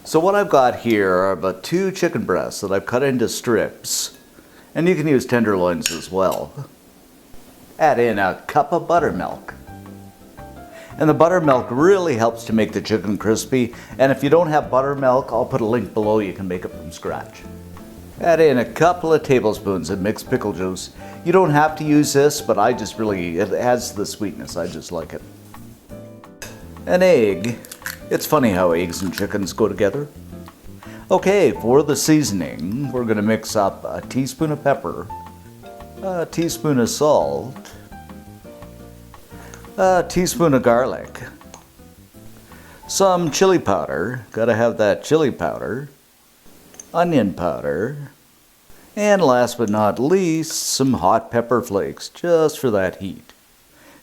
So what I've got here are about 2 chicken breasts that I've cut into strips. And you can use tenderloins as well. Add in a cup of buttermilk. And the buttermilk really helps to make the chicken crispy. And if you don't have buttermilk, I'll put a link below. You can make it from scratch. Add in a couple of tablespoons of mixed pickle juice. You don't have to use this, but it adds the sweetness. I just like it. An egg. It's funny how eggs and chickens go together. Okay, for the seasoning, we're going to mix up a teaspoon of pepper, a teaspoon of salt, a teaspoon of garlic, some chili powder, gotta have that chili powder, onion powder, and last but not least, some hot pepper flakes, just for that heat.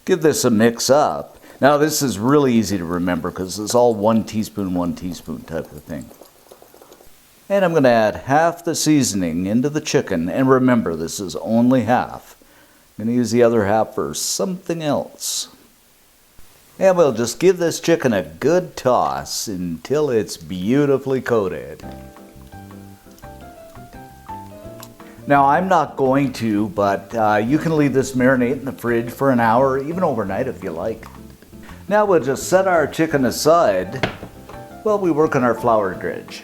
Give this a mix up. Now this is really easy to remember because it's all 1 teaspoon type of thing. And I'm going to add half the seasoning into the chicken, and remember this is only half. I'm going to use the other half for something else. And we'll just give this chicken a good toss until it's beautifully coated. Now I'm not going to, but you can leave this marinate in the fridge for an hour, even overnight if you like. Now we'll just set our chicken aside while we work on our flour dredge.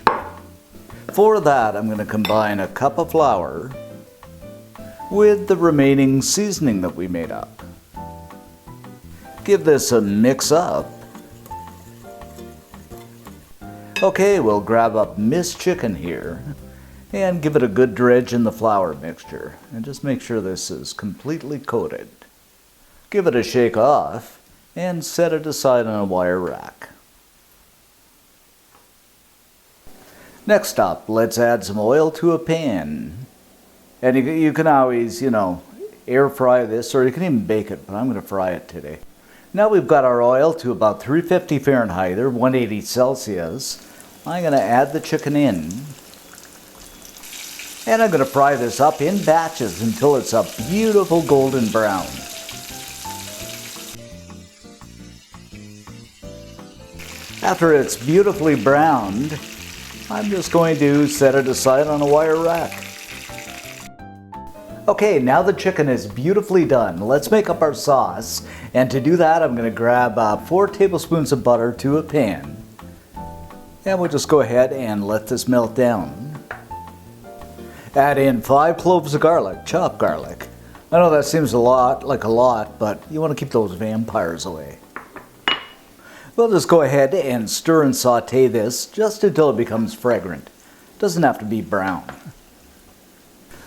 For that, I'm going to combine a cup of flour with the remaining seasoning that we made up. Give this a mix up. Okay, we'll grab up Miss Chicken here and give it a good dredge in the flour mixture. And just make sure this is completely coated. Give it a shake off and set it aside on a wire rack. Next up, let's add some oil to a pan. And you can always, air fry this, or you can even bake it, but I'm going to fry it today. Now we've got our oil to about 350 Fahrenheit or 180 Celsius. I'm going to add the chicken in. And I'm going to fry this up in batches until it's a beautiful golden brown. After it's beautifully browned, I'm just going to set it aside on a wire rack. Okay, now the chicken is beautifully done. Let's make up our sauce. And to do that, I'm going to grab 4 tablespoons of butter to a pan. And we'll just go ahead and let this melt down. Add in 5 cloves of garlic, chopped garlic. I know that seems like a lot, but you want to keep those vampires away. We'll just go ahead and stir and saute this just until it becomes fragrant. Doesn't have to be brown.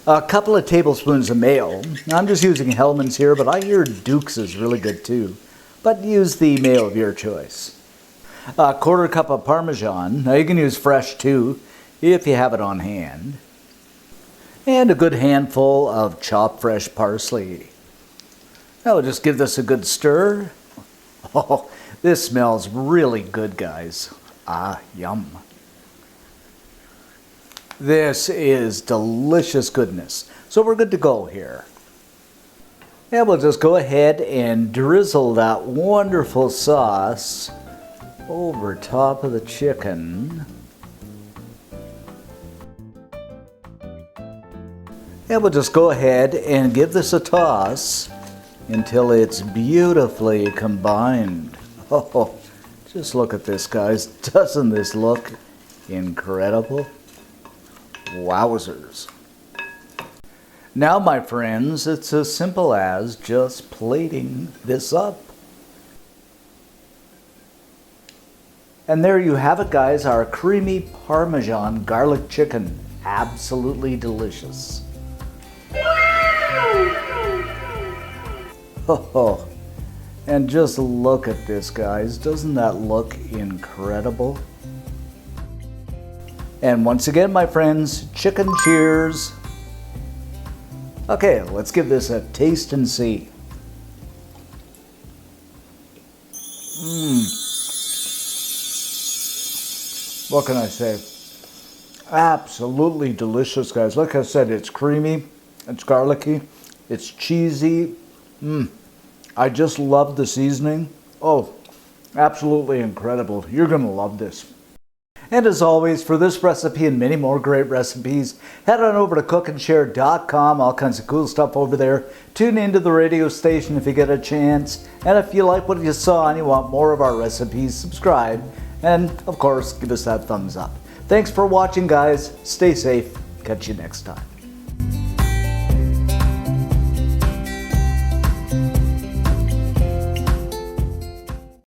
A couple of tablespoons of mayo. I'm just using Hellmann's here, but I hear Duke's is really good too. But use the mayo of your choice. A 1/4 cup of Parmesan. Now you can use fresh too, if you have it on hand. And a good handful of chopped fresh parsley. Now we'll just give this a good stir. Oh, this smells really good, guys. Ah, yum. This is delicious goodness. So we're good to go here. And we'll just go ahead and drizzle that wonderful sauce over top of the chicken. And we'll just go ahead and give this a toss until it's beautifully combined. Oh, just look at this, guys. Doesn't this look incredible? Wowzers. Now, my friends, it's as simple as just plating this up. And there you have it, guys, our creamy Parmesan garlic chicken. Absolutely delicious. Oh, and just look at this, guys. Doesn't that look incredible? And once again, my friends, chicken cheers. Okay, let's give this a taste and see. What can I say? Absolutely delicious, guys. Like I said, it's creamy, it's garlicky, it's cheesy. I just love the seasoning. Oh, absolutely incredible. You're gonna love this. And as always, for this recipe and many more great recipes, head on over to cookandshare.com. All kinds of cool stuff over there. Tune into the radio station if you get a chance. And if you like what you saw and you want more of our recipes, subscribe. And of course, give us that thumbs up. Thanks for watching, guys. Stay safe. Catch you next time.